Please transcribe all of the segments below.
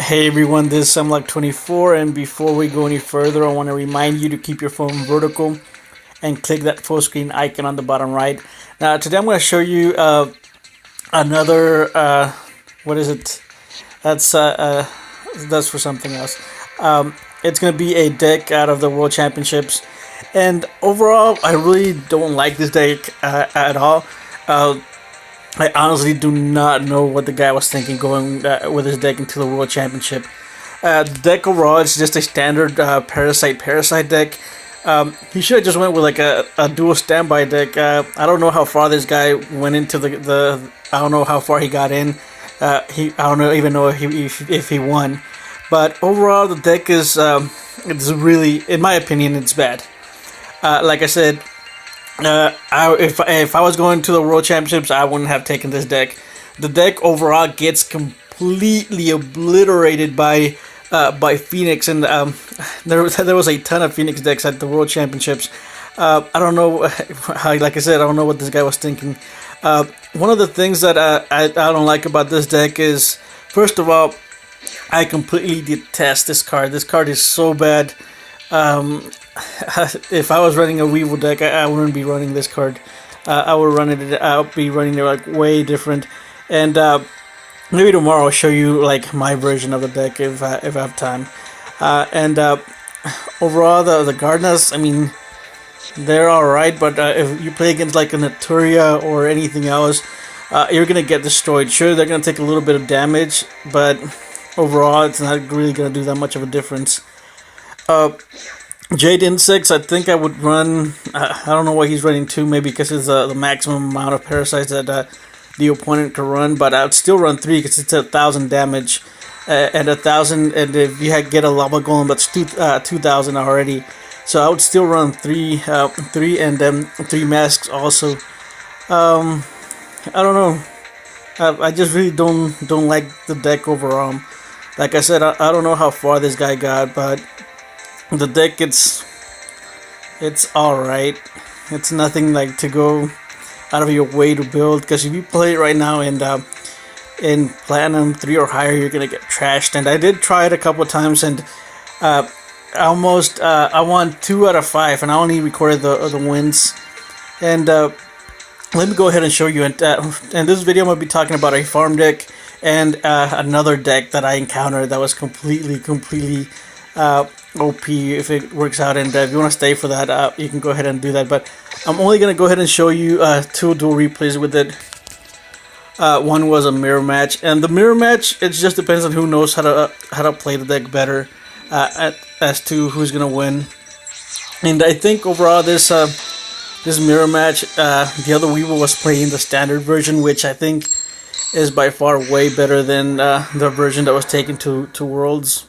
Hey everyone, this is Samlock24, and before we go any further, I want to remind you to keep your phone vertical and click that full screen icon on the bottom right. Now, today I'm going to show you another, what is it? That's for something else. It's going to be a deck out of the World Championships, and overall, I really don't like this deck at all. I honestly do not know what the guy was thinking going with his deck into the World Championship. The deck overall is just a standard Parasite deck. He should have just went with like a dual standby deck. I don't know how far this guy went into the I don't know how far he got in. I don't even know if he won. But overall, the deck is it's really, in my opinion, it's bad. Like I said, if I was going to the World Championships, I wouldn't have taken this deck. The deck overall gets completely obliterated by Phoenix, and there was a ton of Phoenix decks at the World Championships. I don't know how, like I said, I don't know what this guy was thinking. One of the things that I don't like about this deck is, first of all, I completely detest this card. This card is so bad. If I was running a Weevil deck, I wouldn't be running this card. I'll be running it like way different. And maybe tomorrow I'll show you like my version of the deck if I have time. Overall, the Gardenas, I mean, they're alright, but if you play against like a Naturia or anything else, you're gonna get destroyed. Sure, they're gonna take a little bit of damage, but overall, it's not really gonna do that much of a difference. Jade Insects, I think I would run. I don't know why he's running 2, maybe because it's the maximum amount of parasites that the opponent can run. But I would still run 3 because it's 1,000 damage and 1,000. And if you get a lava golem, that's 2,000 already. So I would still run 3, and then 3 masks also. I don't know. I just really don't like the deck overall. Like I said, I don't know how far this guy got, but the deck, it's alright. It's nothing like to go out of your way to build, because if you play it right now and in Platinum 3 or higher, you're gonna get trashed. And I did try it a couple of times, and I won 2 out of 5, and I only recorded the wins. And let me go ahead and show you. In this video, I'm gonna be talking about a farm deck and another deck that I encountered that was completely OP if it works out. And if you want to stay for that, you can go ahead and do that. But I'm only going to go ahead and show you 2 dual replays with it. One was a mirror match, and the mirror match, it just depends on who knows how to play the deck better as to who's going to win. And I think overall this mirror match, the other Weevil was playing the standard version, which I think is by far way better than the version that was taken to Worlds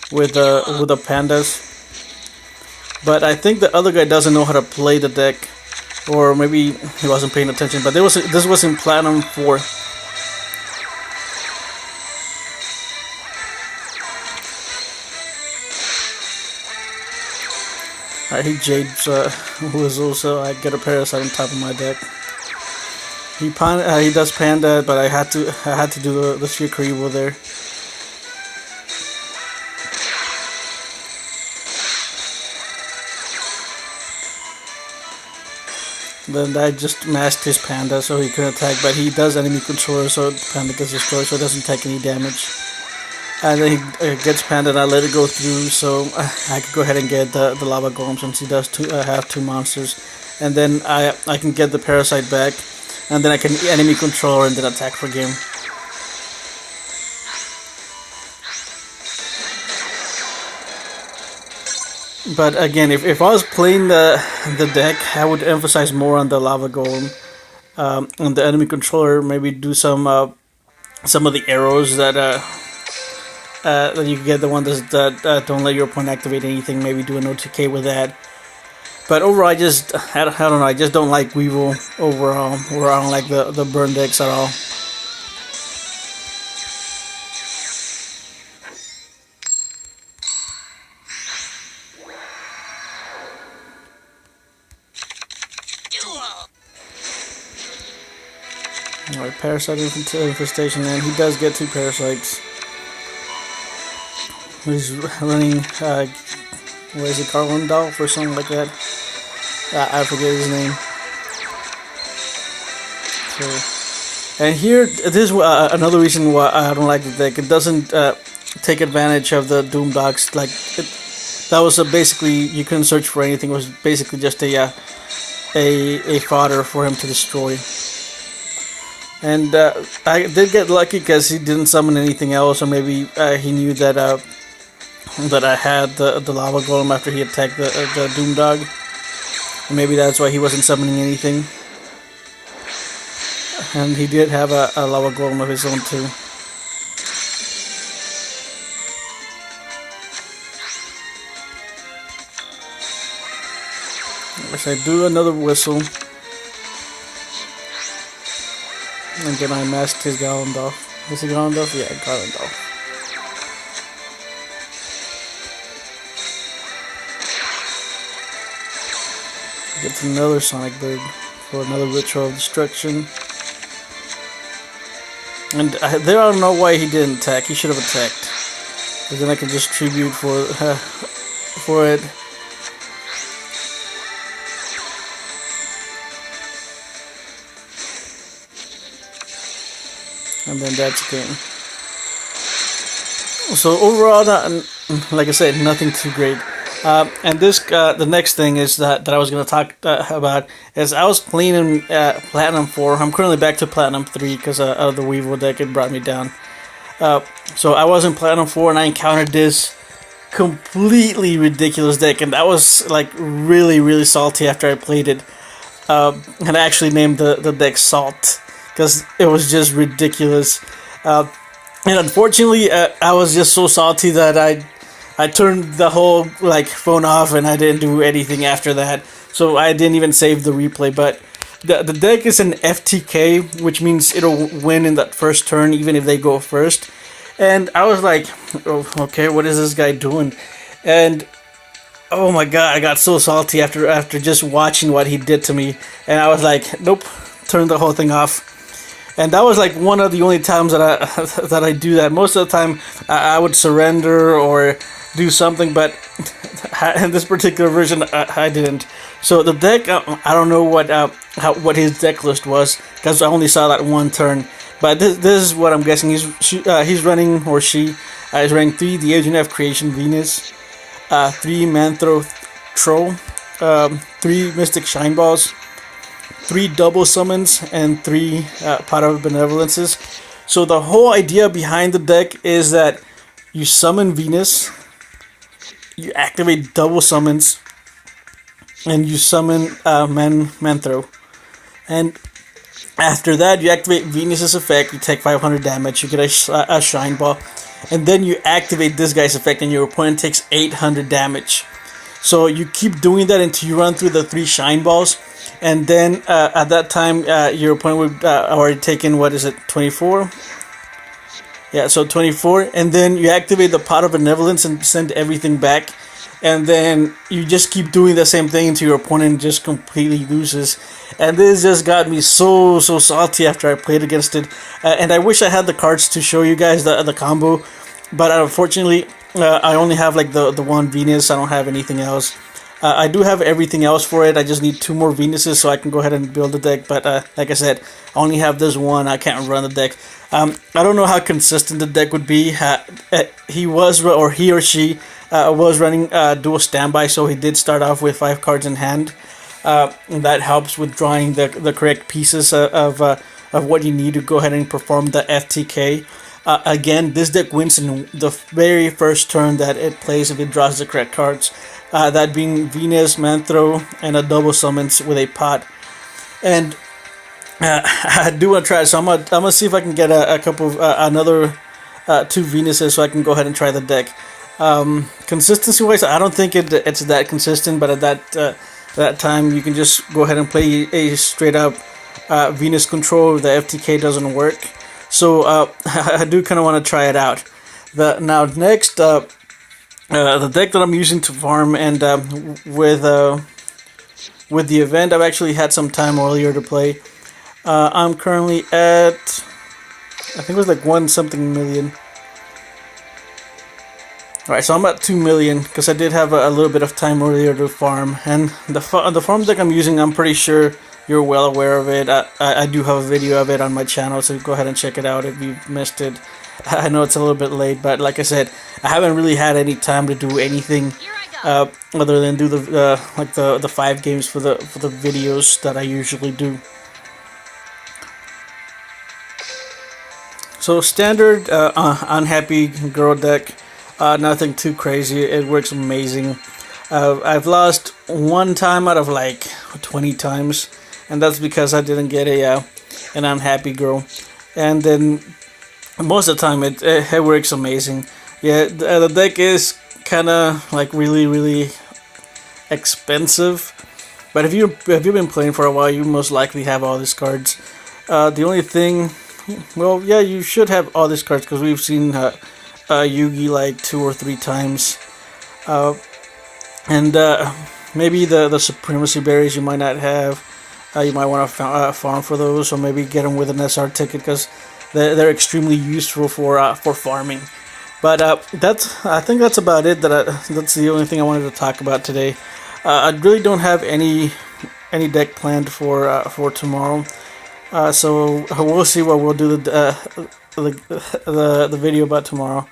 with the pandas. But I think the other guy doesn't know how to play the deck, or maybe he wasn't paying attention. But this was in Platinum 4. I hate Jade's, who is also, I get a Parasite on top of my deck. He does Panda, but I had to do the Sheer Evil there. Then I just masked his Panda so he couldn't attack, but he does enemy controller, so the Panda gets destroyed, so it doesn't take any damage. And then he gets Panda, and I let it go through, so I could go ahead and get the lava golem since he does have 2 monsters. And then I can get the Parasite back, and then I can enemy controller and then attack for game. But again, if I was playing the deck, I would emphasize more on the lava golem, on the enemy controller. Maybe do some of the arrows that you can get, the ones that don't let your opponent activate anything. Maybe do an OTK with that. But overall, I don't know. I just don't like Weevil overall. Or I don't like the burn decks at all. Alright, Parasite Infestation, and he does get 2 Parasites. He's running, what is it, Garlandolf or something like that. I forget his name. So, and here, this is another reason why I don't like the deck. It doesn't take advantage of the Doom Dogs. Like that was basically, you couldn't search for anything. It was basically just a fodder for him to destroy. And I did get lucky because he didn't summon anything else, or maybe he knew that that I had the lava golem after he attacked the Doom Dog. And maybe that's why he wasn't summoning anything. And he did have a lava golem of his own too. As I do another whistle. And then I masked his Garlandolf. Is it Garlandolf? Yeah, Garlandolf. Gets another Sonic Bird for another Ritual of Destruction. And there I don't know why he didn't attack. He should have attacked. Because then I can just tribute for it. And then that's game. So overall, like I said, nothing too great. And this, the next thing is that I was going to talk about is I was playing in Platinum 4. I'm currently back to Platinum 3 because of the Weevil deck. It brought me down. So I was in Platinum 4 and I encountered this completely ridiculous deck, and I was like really salty after I played it. And I actually named the deck Salt because it was just ridiculous. And unfortunately, I was just so salty that I turned the whole phone off and I didn't do anything after that. So I didn't even save the replay. But the deck is an FTK, which means it'll win in that first turn, even if they go first. And I was like, oh, okay, what is this guy doing? And oh my god, I got so salty after just watching what he did to me. And I was like, nope, turn the whole thing off. And that was like one of the only times that I do that. Most of the time, I would surrender or do something, but in this particular version, I didn't. So the deck, I don't know what his deck list was because I only saw that one turn. But this is what I'm guessing. He's running, or she is running 3 The Agent of Creation Venus, 3 Manthro Troll, 3 Mystic Shine Balls, 3 double summons, and 3 Pot of Benevolences. So the whole idea behind the deck is that you summon Venus, you activate double summons, and you summon Manthro. And after that, you activate Venus's effect, you take 500 damage, you get a Shine Ball, and then you activate this guy's effect and your opponent takes 800 damage. So you keep doing that until you run through the 3 Shine Balls. And then at that time, your opponent would already taken, what is it, 24? Yeah, so 24. And then you activate the Pot of Benevolence and send everything back. And then you just keep doing the same thing until your opponent just completely loses. And this just got me so salty after I played against it. And I wish I had the cards to show you guys the combo. But unfortunately, I only have like the one Venus. I don't have anything else. I do have everything else for it. I just need 2 more Venuses so I can go ahead and build the deck. But like I said, I only have this one. I can't run the deck. I don't know how consistent the deck would be. He or she was running dual standby, so he did start off with 5 cards in hand. That helps with drawing the correct pieces of what you need to go ahead and perform the FTK. Again, this deck wins in the very first turn that it plays if it draws the correct cards. That being Venus, Manthro, and a double summons with a pot. And I do want to try it, so I'm gonna see if I can get a couple of another 2 Venuses so I can go ahead and try the deck. Consistency wise, I don't think it's that consistent, but at that time you can just go ahead and play a straight up Venus control. The FTK doesn't work, so I do kind of want to try it out. Next. The deck that I'm using to farm, and with the event, I've actually had some time earlier to play. I'm currently at, I think it was like 1 something million. Alright, so I'm at 2 million because I did have a little bit of time earlier to farm, and the farm deck I'm using, I'm pretty sure you're well aware of it. I do have a video of it on my channel, so go ahead and check it out if you've missed it. I know it's a little bit late, but like I said, I haven't really had any time to do anything other than do the 5 games for the videos that I usually do. So standard unhappy girl deck. Nothing too crazy. It works amazing. I've lost 1 time out of like 20 times, and that's because I didn't get an unhappy girl. And then most of the time it works amazing. Yeah, the deck is kind of like really expensive, but if you've been playing for a while, you most likely have all these cards. The only thing, well, yeah, you should have all these cards because we've seen Yugi like 2 or 3 times, and maybe the supremacy berries you might not have. You might want to farm for those, or maybe get them with an SR ticket because they're extremely useful for farming. But I think that's about it. That's the only thing I wanted to talk about today. I really don't have any deck planned for tomorrow. So we'll see what we'll do the video about tomorrow.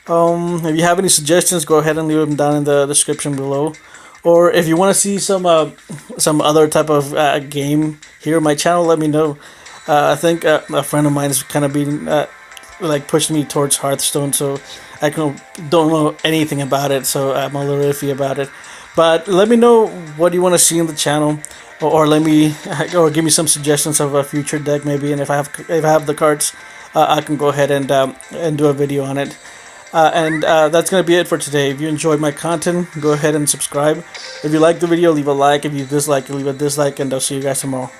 If you have any suggestions, go ahead and leave them down in the description below. Or if you want to see some other type of game here on my channel, let me know. I think a friend of mine is kind of being like pushing me towards Hearthstone, so I don't know anything about it, so I'm a little iffy about it. But let me know what you want to see in the channel, or give me some suggestions of a future deck maybe, and if I have the cards, I can go ahead and do a video on it. That's going to be it for today. If you enjoyed my content, go ahead and subscribe. If you like the video, leave a like. If you dislike, leave a dislike, and I'll see you guys tomorrow.